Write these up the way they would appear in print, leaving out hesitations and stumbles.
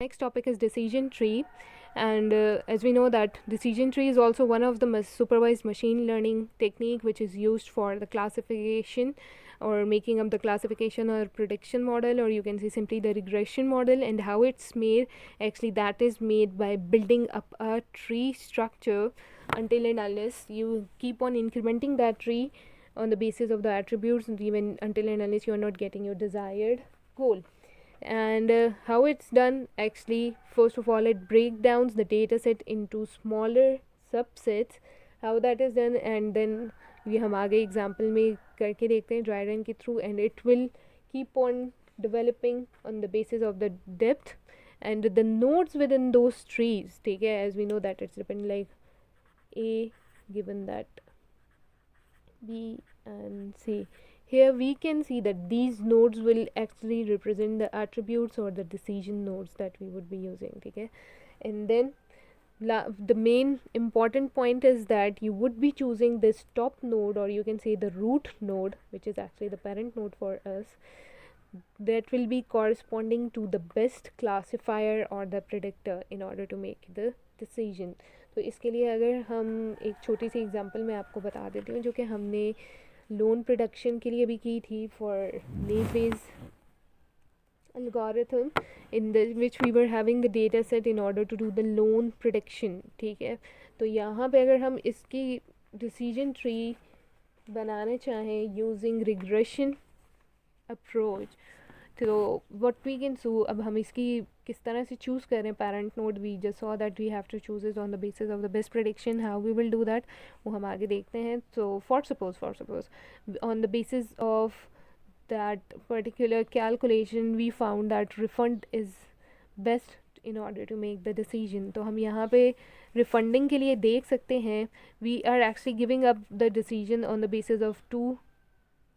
next topic is decision tree. And as we know that decision tree is also one of the supervised machine learning technique which is used for the classification or making up the classification or prediction model, or you can say simply the regression model. And how it's made, actually that is made by building up a tree structure until and unless you keep on incrementing that tree on the basis of the attributes, even until and unless you are not getting your desired goal. And how it's done, actually first of all it breaks down the data set into smaller subsets. How that is done, and then ये हम आगे example में करके देखते हैं dry run के through. And it will keep on developing on the basis of the depth and the nodes within those trees. ठीक है, as we know that it's depending like A given that B and C. Here we can see that these nodes will actually represent the attributes or the decision nodes that we would be using. ठीक है, and then the main important point is that you would be choosing this top node, or you can say the root node, which is actually the parent node for us, that will be corresponding to the best classifier or the predictor in order to make the decision. तो इसके लिए अगर हम एक छोटी सी example मैं आपको बता देती हूँ जो कि हमने लोन प्रोडक्शन के लिए भी की थी for naive Bayes algorithm, in which we were having the data set in order to do the loan prediction. ठीक है, तो यहाँ पे अगर हम इसकी decision tree बनाना चाहें using regression approach, तो what we can do, अब हम इसकी किस तरह से चूज़ करें parent node. We just saw that we have to choose it on the basis of the best prediction. How we will do that वो हम आगे देखते हैं. So for suppose on the basis of that particular calculation we found that refund is best in order to make the decision. तो हम यहाँ पे refunding के लिए देख सकते हैं we are actually giving up the decision on the basis of two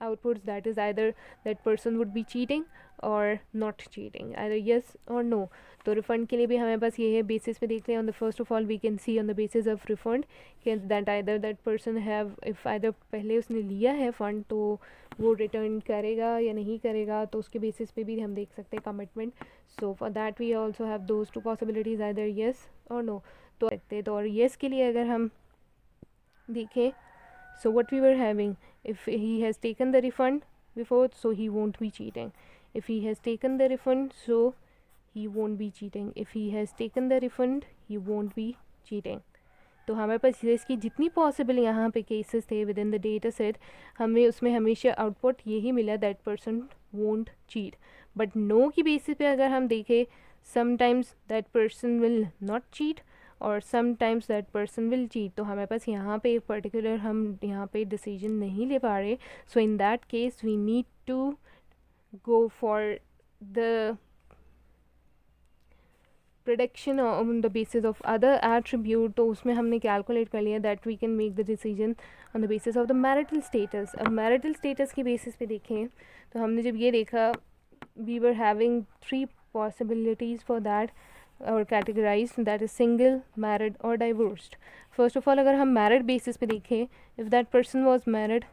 outputs, that is either that person would be cheating or not cheating, either yes or no. तो रिफंड के लिए भी हमें बस ये है बेसिस पे देखते हैं. On the first of all we can see on the basis of refund that either that person have, if either पहले उसने लिया है फंड तो वो रिटर्न करेगा या नहीं करेगा, तो उसके बेसिस पे भी हम देख सकते हैं commitment. So for that we also have those two possibilities, either yes और नो. तो देखते हैं, तो और येस के लिए अगर हम देखें, so what we were having, if he has taken the refund before, so he won't be cheating. If he has taken the refund, so he won't be cheating. If he has taken the refund, he won't be cheating. तो हमारे पास इसकी जितनी possible यहाँ पे cases थे within the data set, हमें उसमें हमेशा आउटपुट यही मिला that person won't cheat. But no की बेसिस पे अगर हम देखें, sometimes that person will not cheat और sometimes that person will cheat. तो हमारे पास यहाँ पे एक पर्टिकुलर हम यहाँ पे डिसीजन नहीं ले पा रहे. So in that case we need to go for the production on the basis of other attribute. तो उसमें हमने कैलकुलेट कर लिया that we can make the decision on the basis of the marital status. अब marital status की basis पे देखें तो हमने जब ये देखा we were having 3 possibilities for that और categorized, that is single, married or divorced. First of all अगर हम married basis पे देखें, if that person was married,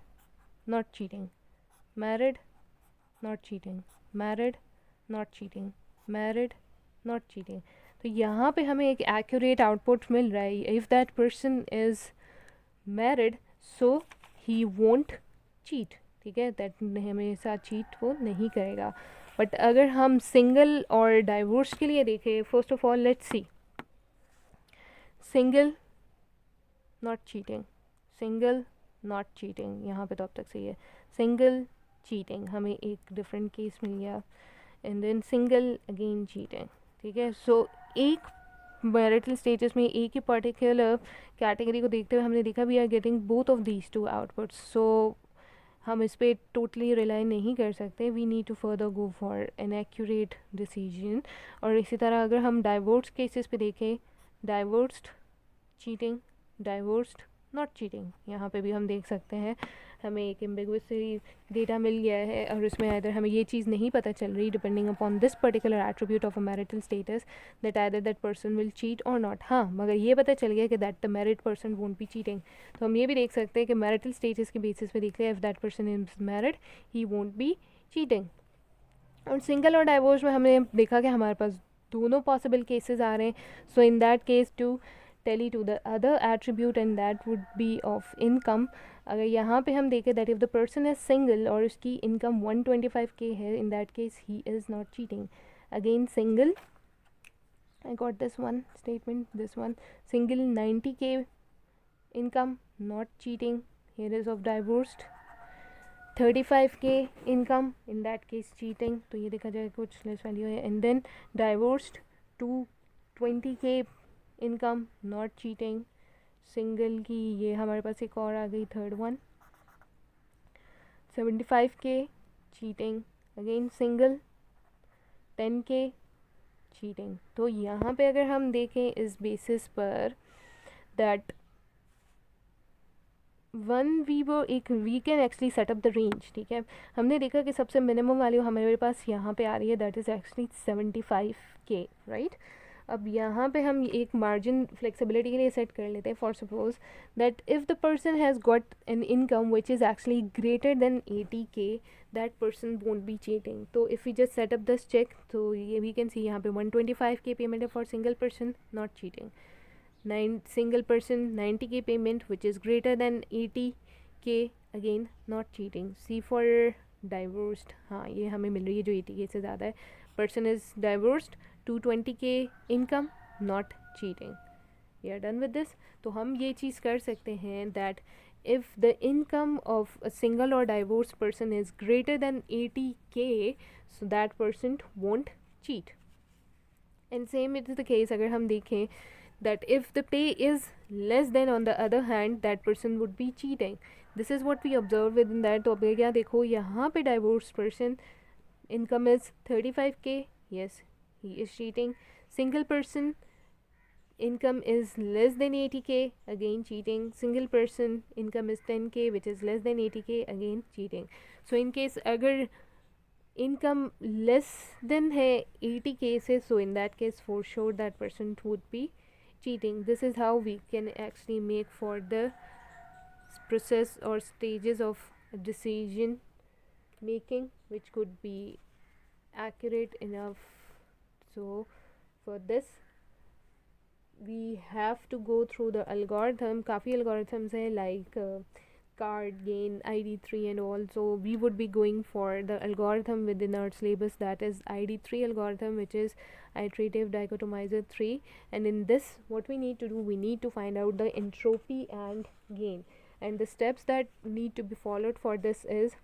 not cheating, married, not cheating, married, not cheating, married, not cheating. तो यहाँ पे हमें एक accurate output मिल रहा है. If that person is married, so he won't cheat. ठीक है, that हमेशा cheat वो नहीं करेगा. बट अगर हम सिंगल और डाइवोर्स के लिए देखें, first of all let's see, single not cheating, single not cheating, यहाँ पे तो अब तक सही है. सिंगल चीटिंग हमें एक डिफरेंट केस मिल गया, and then single again cheating. ठीक है, सो एक मैरिटल स्टेटस में एक ही पर्टिकुलर कैटेगरी को देखते हुए हमने देखा we are getting both of these two outputs. So हम इस पर टोटली रिलाई नहीं कर सकते. We need to further go for an accurate decision. और इसी तरह अगर हम डाइवोर्स केसेस पे देखें, divorced cheating, divorced not cheating, यहाँ पे भी हम देख सकते हैं हमें एक एम्बिगुअस डेटा मिल गया है और उसमें आइदर हमें ये चीज़ नहीं पता चल रही depending upon this particular attribute of a marital status that either that person will cheat और नॉट. हाँ, मगर ये पता चल गया कि that the married person won't be cheating. तो हम ये भी देख सकते हैं कि मैरिटल स्टेटस के बेसिस पे देख लिया, if that person is married he won't be cheating. और सिंगल और डाइवोर्स में हमने देखा कि हमारे पास दोनों पॉसिबल केसेस आ रहे हैं. So in that case to tally to the other attribute and that would be of income. अगर यहाँ पे हम देखें that if the person is single और उसकी इनकम 125K है, in that case he is not cheating. Again single, I got this one statement, this one, single 90K income, not cheating. Here is of divorced 35K income, in that case cheating. तो ये देखा जाए कुछ less value है. And then divorced 220K income, not cheating. Single की ये हमारे पास एक और आ गई third one 75K cheating. Again single 10K cheating. तो यहाँ पे अगर हम देखें इस बेसिस पर that we can actually setup the range. ठीक है, हमने देखा कि सबसे मिनिमम वैल्यू हमारे पास यहाँ पे आ रही है, that is actually 75K, right. अब यहाँ पे हम एक मार्जिन फ्लेक्सिबिलिटी के लिए सेट कर लेते हैं. For suppose that if the person has got an income which is actually greater than 80K, that person won't be cheating. तो if we just set up this check, तो ये we can सी यहाँ पे 125K payment है for single person, not cheating. Single person 90K payment which is greater than 80K, again not cheating. C for divorced, हाँ ये हमें मिल रही है जो 80K से ज़्यादा है. Person is divorced, 220K income, not cheating. We are done with this. तो हम ये चीज़ कर सकते हैं that if the income of a single or divorced person is greater than 80K, so that person won't cheat. And same it is the case अगर हम देखें that if the pay is less than on the other hand that person would be cheating. This is what we observe within that. तो अब क्या देखो यहाँ पे divorced person income is 35K, yes he is cheating. Single person income is less than 80K, again cheating. Single person income is 10K which is less than 80K, again cheating. So in case अगर income less than है 80K से, so in that case for sure that person would be cheating. This is how we can actually make for the process or stages of decision making which could be accurate enough. So for this we have to go through the algorithm. काफ़ी algorithms है like card gain, ID3 and all. So we would be going for the algorithm within our syllabus, that is ID3 algorithm, which is iterative dichotomizer 3. And in this what we need to do, we need to find out the entropy and gain. And the steps that need to be followed for this is,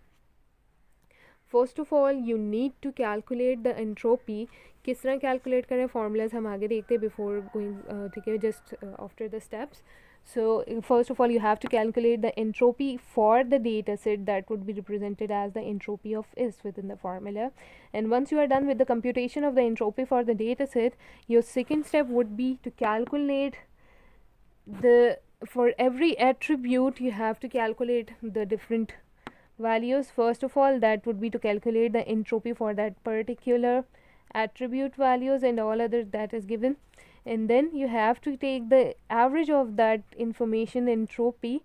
first of all you need to calculate the entropy. किस तरह calculate करें, formulas हम आगे देखते हैं before going ठीक है, just after the steps. So first of all you have to calculate the entropy for the data set that would be represented as the entropy of is within the formula. And once you are done with the computation of the entropy for the data set, your second step would be to calculate the, for every attribute you have to calculate the different values. First of all that would be to calculate the entropy for that particular attribute values and all other that is given. And then you have to take the average of that information entropy,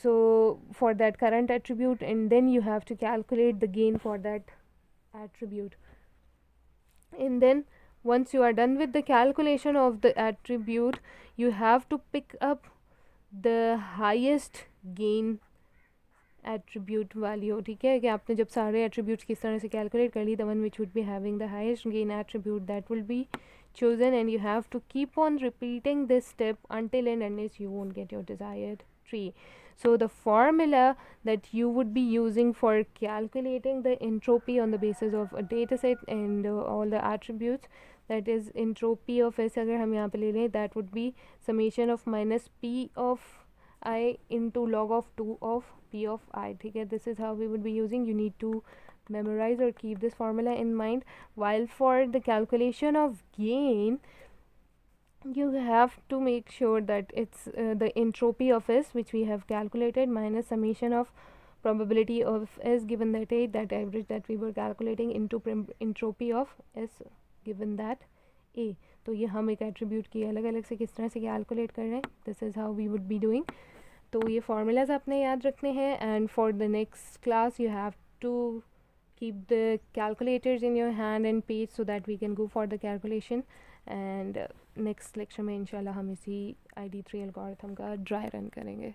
so for that current attribute, and then you have to calculate the gain for that attribute. And then once you are done with the calculation of the attribute, you have to pick up the highest gain attribute value. ठीक है, कि आपने जब सारे attributes किस तरह से calculate कर ली, the one which would be having the highest gain attribute that will be chosen. And you have to keep on repeating this step until and unless you won't get your desired tree. So the formula that you would be using for calculating the entropy on the basis of a data set and all the attributes, that is entropy of S अगर हम यहाँ पे ले लें, that would be summation of minus P of I into log of 2 of P of I. ठीक है, this is how we would be using. You need to memorize or keep this formula in mind. While for the calculation of gain, you have to make sure that it's the entropy of S which we have calculated minus summation of probability of S given that A, that average that we were calculating, into entropy of S given that A. तो ये हम एक attribute की अलग अलग से किस तरह से कैलकुलेट कर रहे हैं, this is how we would be doing. तो ये फार्मूलाज आपने याद रखने हैं. And for the next class you have to keep the calculators in your hand and page so that we can go for the calculation. and next lecture में इंशाल्लाह हम इसी ID3 एल्गोरिथम का ड्राई रन करेंगे.